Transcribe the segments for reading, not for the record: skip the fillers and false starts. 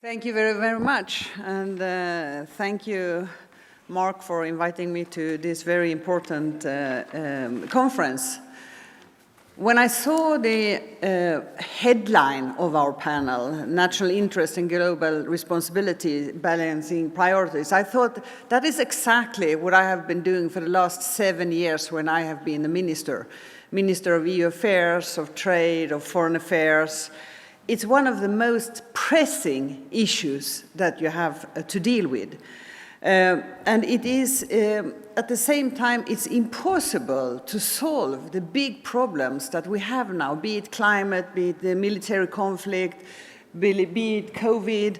Thank you very, very much. And thank you, Mark, for inviting me to this very important conference. When I saw the headline of our panel, National Interest and Global Responsibility, Balancing Priorities, I thought that is exactly what I have been doing for the last 7 years when I have been a minister of EU Affairs, of Trade, of Foreign Affairs. It's one of the most pressing issues that you have to deal with. And it is, at the same time, it's impossible to solve the big problems that we have now, be it climate, be it the military conflict, be it COVID,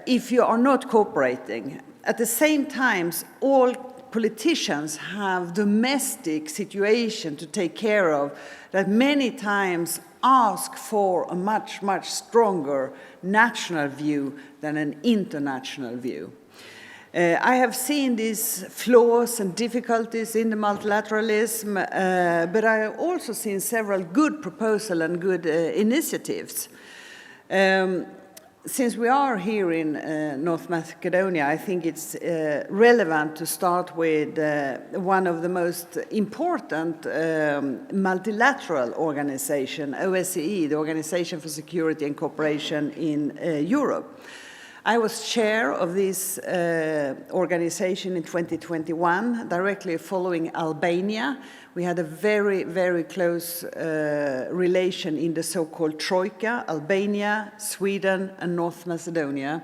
if you are not cooperating. At the same time, all politicians have domestic situation to take care of that many times ask for a much, much stronger national view than an international view. I have seen these flaws and difficulties in the multilateralism, but I have also seen several good proposals and good initiatives. Since we are here in North Macedonia, I think it's relevant to start with one of the most important multilateral organization, OSCE, the Organization for Security and Cooperation in Europe. I was chair of this organization in 2021, directly following Albania. We had a very, very close relation in the so-called Troika, Albania, Sweden, and North Macedonia.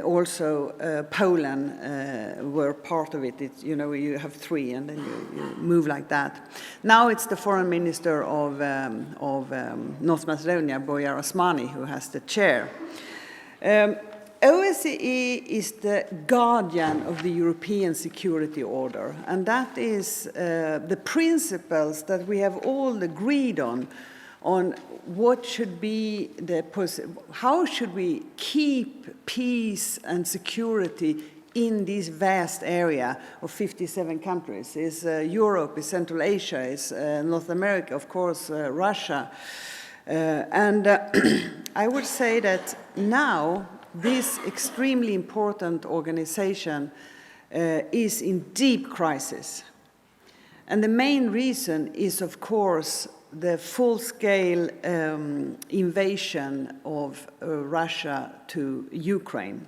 Also Poland were part of it. It's, you know, you have three and then you move like that. Now it's the foreign minister of North Macedonia, Bojar Osmani, who has the chair. OSCE is the guardian of the European security order, and that is the principles that we have all agreed on what should be how should we keep peace and security in this vast area of 57 countries. It's Europe, it's Central Asia, it's North America, of course, Russia. I would say that now this extremely important organization is in deep crisis. And the main reason is, of course, the full-scale invasion of Russia to Ukraine.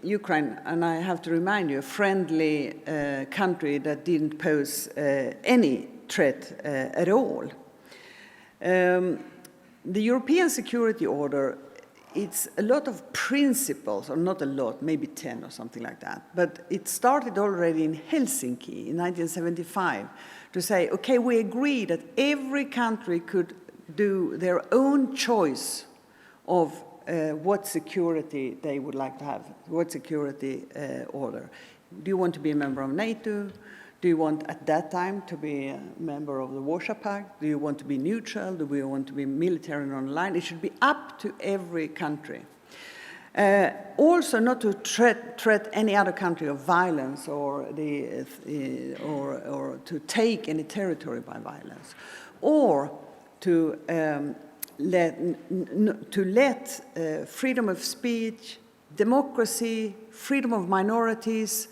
Ukraine, and I have to remind you, a friendly country that didn't pose any threat at all. The European security order, it's a lot of principles, or not a lot, maybe 10 or something like that, but it started already in Helsinki in 1975 to say, okay, we agree that every country could do their own choice of what security they would like to have, what security order. Do you want to be a member of NATO? Do you want, at that time, to be a member of the Warsaw Pact? Do you want to be neutral? Do you want to be military and online? It should be up to every country. Also, not to threat any other country of violence or to take any territory by violence, or to let freedom of speech, democracy, freedom of minorities,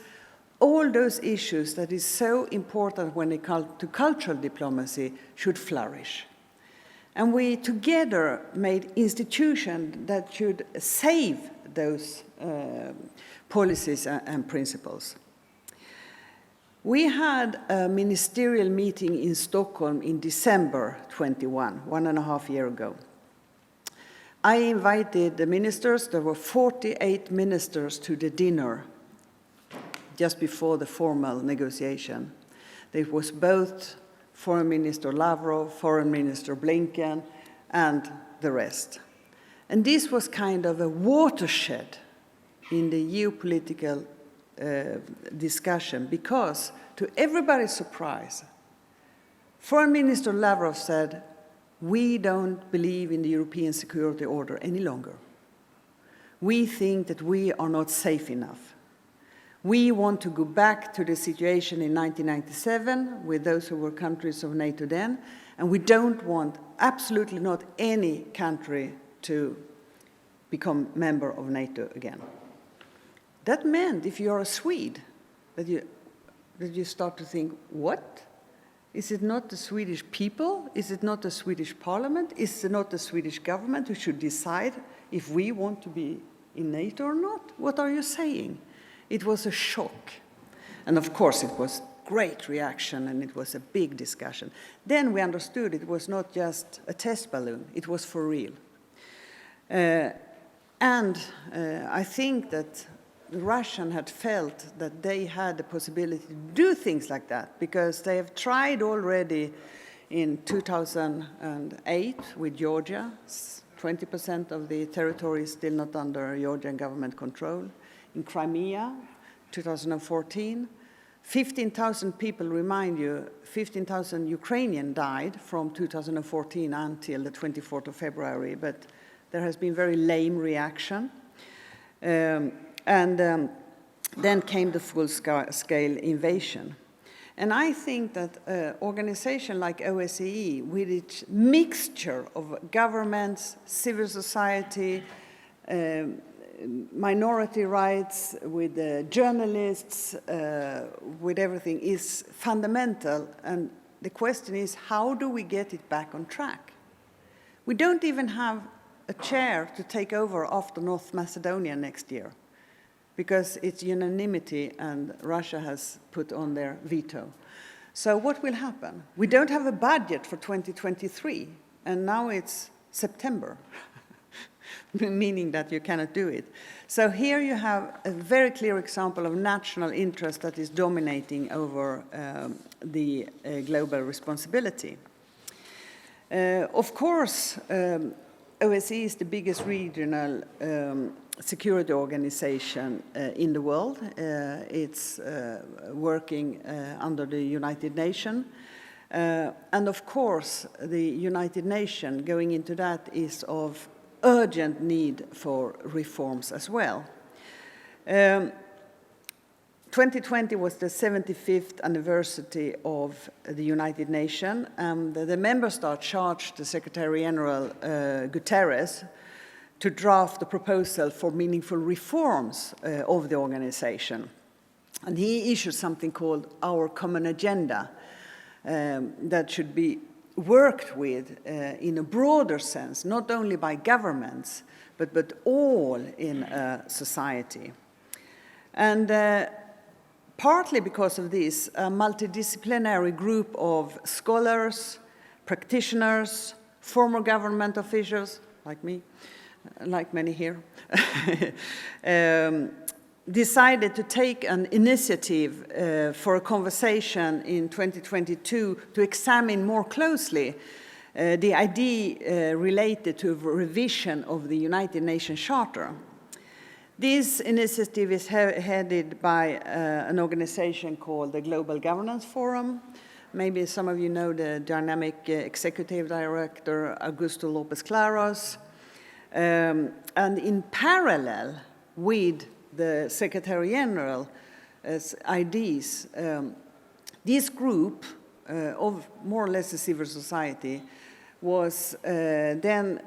all those issues that is so important when it comes to cultural diplomacy should flourish. And we together made institutions that should save those policies and principles. We had a ministerial meeting in Stockholm in December 21, 1.5 years ago. I invited the ministers, there were 48 ministers to the dinner just before the formal negotiation. There was both Foreign Minister Lavrov, Foreign Minister Blinken, and the rest. And this was kind of a watershed in the geopolitical discussion because, to everybody's surprise, Foreign Minister Lavrov said, we don't believe in the European security order any longer. We think that we are not safe enough. We want to go back to the situation in 1997 with those who were countries of NATO then, And we don't want, absolutely not, any country to become member of NATO again. That meant, if you're a Swede, that you start to think, what? Is it not the Swedish people? Is it not the Swedish parliament? Is it not the Swedish government who should decide if we want to be in NATO or not? What are you saying? It was a shock. And of course it was great reaction and it was a big discussion. Then we understood it was not just a test balloon, it was for real. I think that the Russians had felt that they had the possibility to do things like that because they have tried already in 2008 with Georgia. 20% of the territory is still not under Georgian government control. In Crimea, 2014, 15,000 people, remind you, 15,000 Ukrainians died from 2014 until the 24th of February, but there has been very lame reaction. Then came the full-scale invasion. And I think that an organization like OSCE, with its mixture of governments, civil society, minority rights, with journalists, with everything, is fundamental. And the question is, how do we get it back on track? We don't even have a chair to take over after North Macedonia next year, because it's unanimity and Russia has put on their veto. So what will happen? We don't have a budget for 2023, and now it's September, meaning that you cannot do it. So here you have a very clear example of national interest that is dominating over the global responsibility. Of course, OSCE is the biggest regional security organization in the world. It's working under the United Nations. And of course, the United Nations, going into that, is of urgent need for reforms as well. 2020 was the 75th anniversary of the United Nations, and the member states charged the Secretary General Guterres to draft the proposal for meaningful reforms of the organization. And he issued something called Our Common Agenda that should be worked with in a broader sense, not only by governments, but all in society. And partly because of this, a multidisciplinary group of scholars, practitioners, former government officials, like me, like many here, decided to take an initiative for a conversation in 2022 to examine more closely the idea related to a revision of the United Nations Charter. This initiative is headed by an organization called the Global Governance Forum. Maybe some of you know the dynamic executive director, Augusto Lopez Claros. And in parallel with the Secretary General's ideas, this group of more or less a civil society was then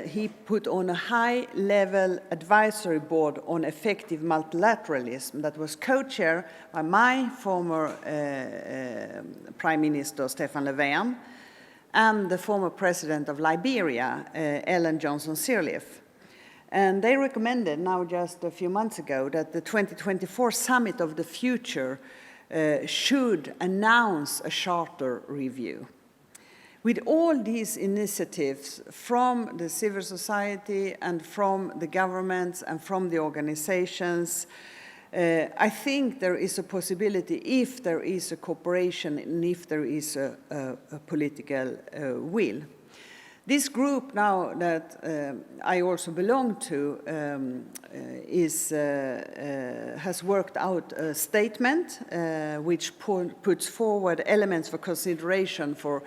he put on a high-level advisory board on effective multilateralism that was co-chaired by my former Prime Minister, Stefan Löfven, and the former President of Liberia, Ellen Johnson Sirleaf. And they recommended, now just a few months ago, that the 2024 Summit of the Future should announce a charter review. With all these initiatives from the civil society and from the governments and from the organizations, I think there is a possibility, if there is a cooperation and if there is a political will. This group now that I also belong to has worked out a statement which puts forward elements for consideration for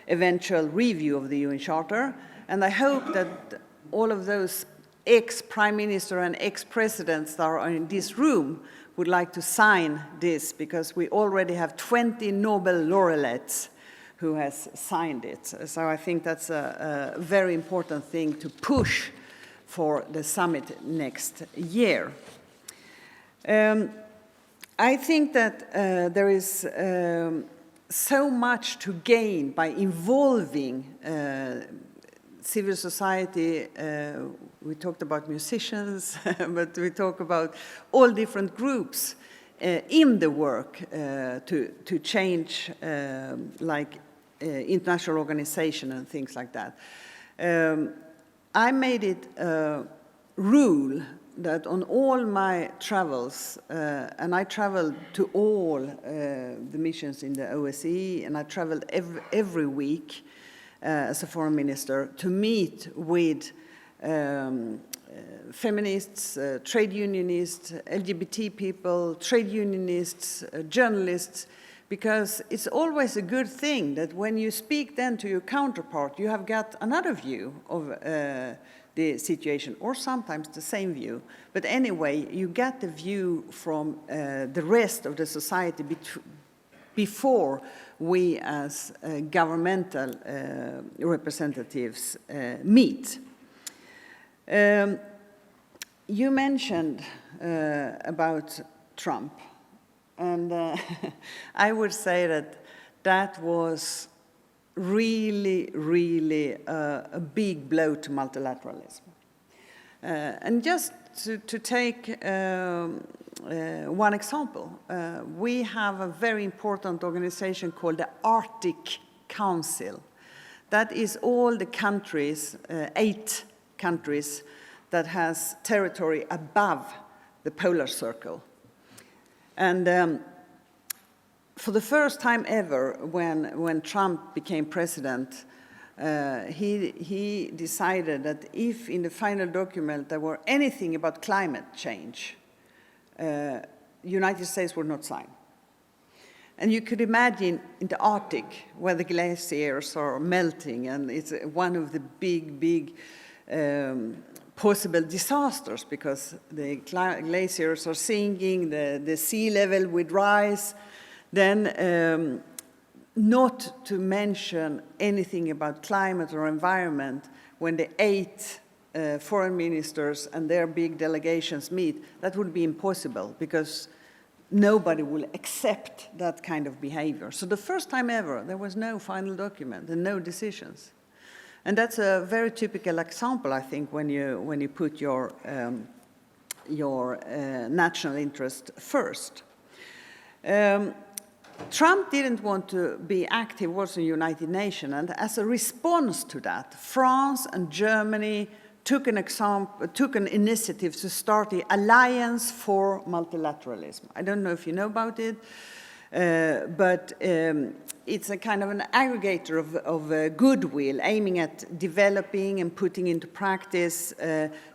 eventual review of the UN Charter, and I hope that all of those ex-prime minister and ex-presidents that are in this room would like to sign this, because we already have 20 Nobel laureates who has signed it. So I think that's a very important thing to push for the summit next year. I think that there is so much to gain by involving civil society. We talked about musicians, but we talk about all different groups in the work to change international organization and things like that. I made it a rule that on all my travels, and I traveled to all the missions in the OSCE, and I traveled every week as a foreign minister to meet with feminists, trade unionists, LGBT people, trade unionists, journalists, because it's always a good thing that when you speak then to your counterpart, you have got another view of the situation, or sometimes the same view. But anyway, you get the view from the rest of the society before we as governmental representatives meet. You mentioned about Trump, and I would say that was really, really a big blow to multilateralism. And just to take one example, we have a very important organization called the Arctic Council. That is all the countries, 8 countries, that has territory above the polar circle. And for the first time ever, when Trump became president, he decided that if in the final document there were anything about climate change, United States would not sign. And you could imagine in the Arctic, where the glaciers are melting, and it's one of the big possible disasters, because the glaciers are sinking, the sea level would rise, then not to mention anything about climate or environment when the 8 foreign ministers and their big delegations meet, that would be impossible, because nobody will accept that kind of behavior. So the first time ever, there was no final document and no decisions. And that's a very typical example, I think, when you put your national interest first. Trump didn't want to be active also in the United Nations, and as a response to that, France and Germany took an initiative to start the Alliance for Multilateralism. I don't know if you know about it, but it's a kind of an aggregator of goodwill aiming at developing and putting into practice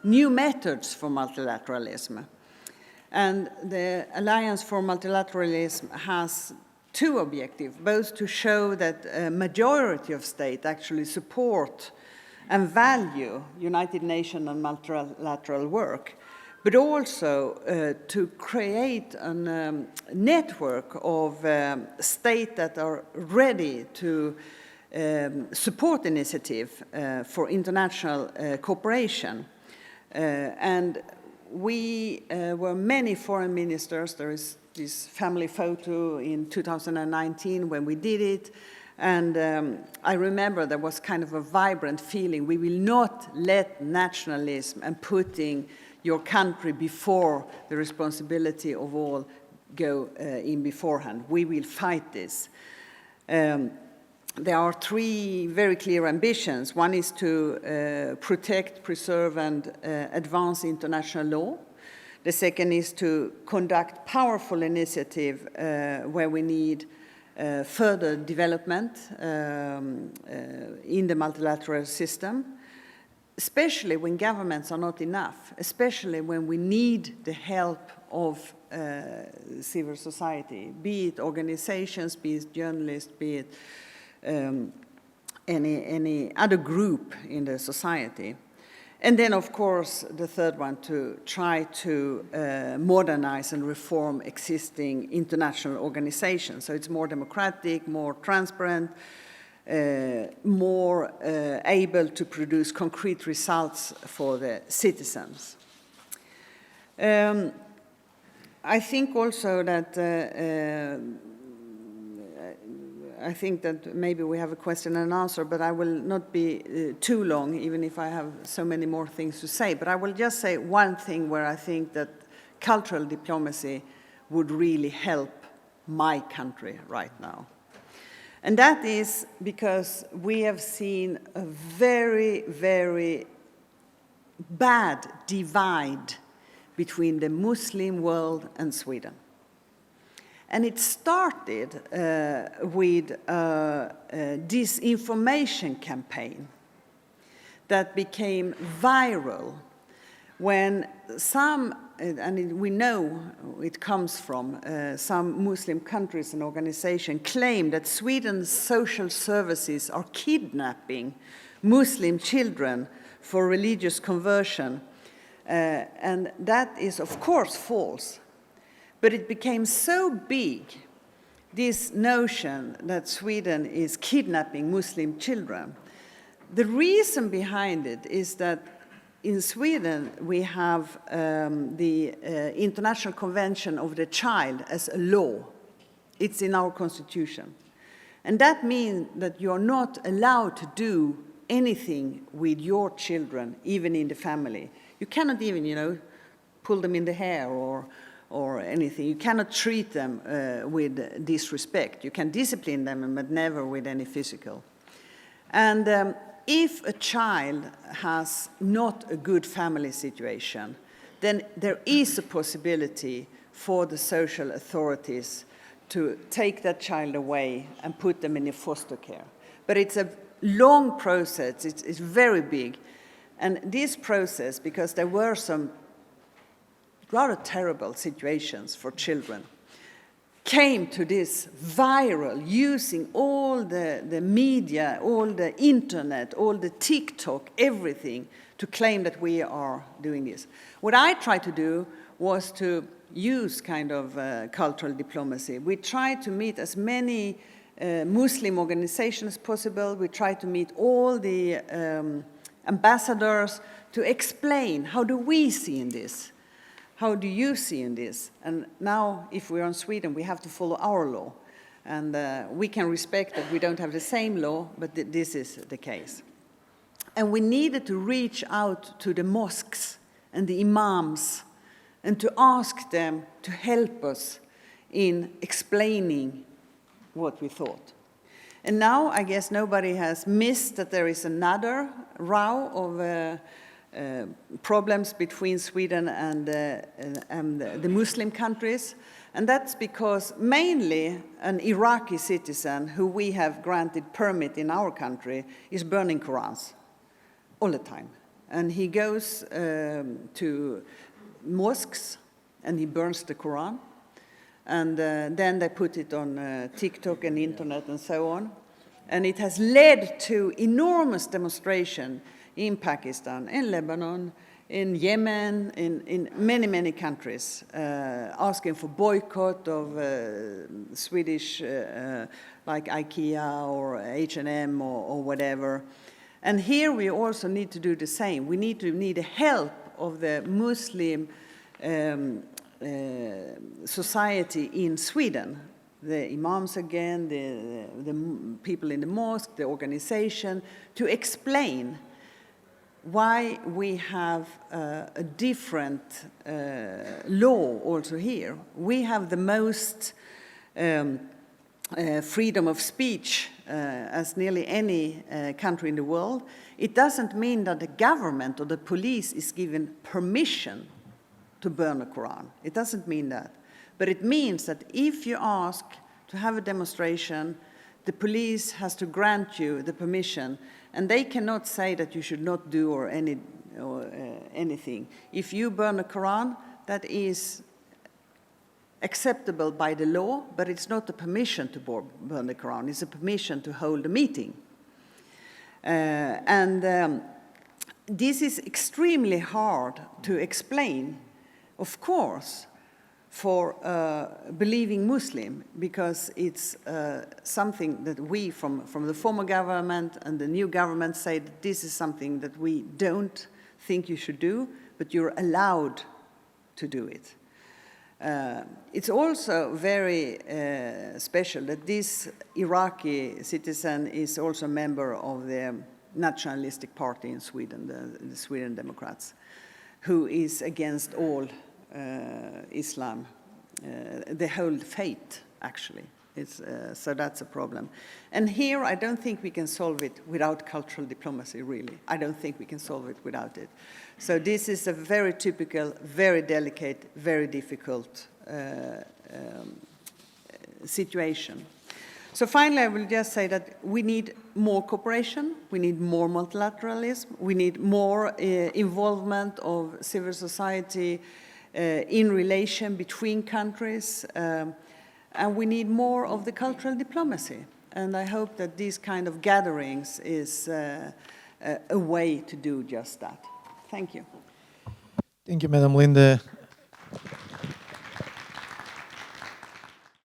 new methods for multilateralism. And the Alliance for Multilateralism has 2 objectives, both to show that a majority of states actually support and value United Nations and multilateral work, but also to create a network of states that are ready to support initiative for international cooperation. And we were many foreign ministers. There is this family photo in 2019 when we did it. And I remember there was kind of a vibrant feeling. We will not let nationalism and putting your country before the responsibility of all go in beforehand. We will fight this. There are 3 very clear ambitions. One is to protect, preserve, and advance international law. The second is to conduct powerful initiative where we need further development in the multilateral system, especially when governments are not enough, especially when we need the help of civil society, be it organizations, be it journalists, be it any other group in the society. And then, of course, the third one, to try to modernize and reform existing international organizations. So it's more democratic, more transparent, more able to produce concrete results for the citizens. I think also that I think that maybe we have a question and answer, but I will not be too long, even if I have so many more things to say. But I will just say one thing where I think that cultural diplomacy would really help my country right now. And that is because we have seen a very, very bad divide between the Muslim world and Sweden. And it started with a disinformation campaign that became viral when some, and we know it comes from some Muslim countries and organizations, claim that Sweden's social services are kidnapping Muslim children for religious conversion. And that is, of course, false. But it became so big, this notion that Sweden is kidnapping Muslim children. The reason behind it is that in Sweden we have the International Convention of the Child as a law. It's in our constitution. And that means that you're not allowed to do anything with your children, even in the family. You cannot even, pull them in the hair or anything. You cannot treat them with disrespect. You can discipline them, but never with any physical. And if a child has not a good family situation, then there is a possibility for the social authorities to take that child away and put them in a foster care. But it's a long process. It's very big. And this process, because there were some rather terrible situations for children, came to this viral, using all the media, all the internet, all the TikTok, everything, to claim that we are doing this. What I tried to do was to use kind of cultural diplomacy. We tried to meet as many Muslim organizations as possible. We tried to meet all the ambassadors to explain, how do we see in this? How do you see in this? And now, if we're in Sweden, we have to follow our law. And we can respect that we don't have the same law, but this is the case. And we needed to reach out to the mosques and the imams and to ask them to help us in explaining what we thought. And now, I guess nobody has missed that there is another row of problems between Sweden and the Muslim countries. And that's because mainly an Iraqi citizen who we have granted permit in our country is burning Qurans all the time. And he goes to mosques and he burns the Quran. And then they put it on TikTok and internet and so on. And it has led to enormous demonstration in Pakistan, in Lebanon, in Yemen, in many, many countries, asking for boycott of Swedish, like IKEA or H&M or whatever. And here we also need to do the same. We need the help of the Muslim society in Sweden, the imams again, the people in the mosque, the organization, to explain why we have a different law also here. We have the most freedom of speech as nearly any country in the world. It doesn't mean that the government or the police is given permission to burn the Quran. It doesn't mean that. But it means that if you ask to have a demonstration, the police has to grant you the permission, and they cannot say that you should not do anything. If you burn the Quran, that is acceptable by the law, but it's not a permission to burn the Quran. It's a permission to hold a meeting. This is extremely hard to explain, of course, for believing Muslim, because it's something that we from the former government and the new government say that this is something that we don't think you should do, but you're allowed to do it. It's also very special that this Iraqi citizen is also a member of the nationalistic party in Sweden, the Sweden Democrats, who is against all Islam, the whole faith, actually. So that's a problem. And here, I don't think we can solve it without cultural diplomacy, really. I don't think we can solve it without it. So this is a very typical, very delicate, very difficult situation. So finally, I will just say that we need more cooperation, we need more multilateralism, we need more involvement of civil society in relation between countries, and we need more of the cultural diplomacy. And I hope that these kind of gatherings is a way to do just that. Thank you. Thank you, Madam Linde.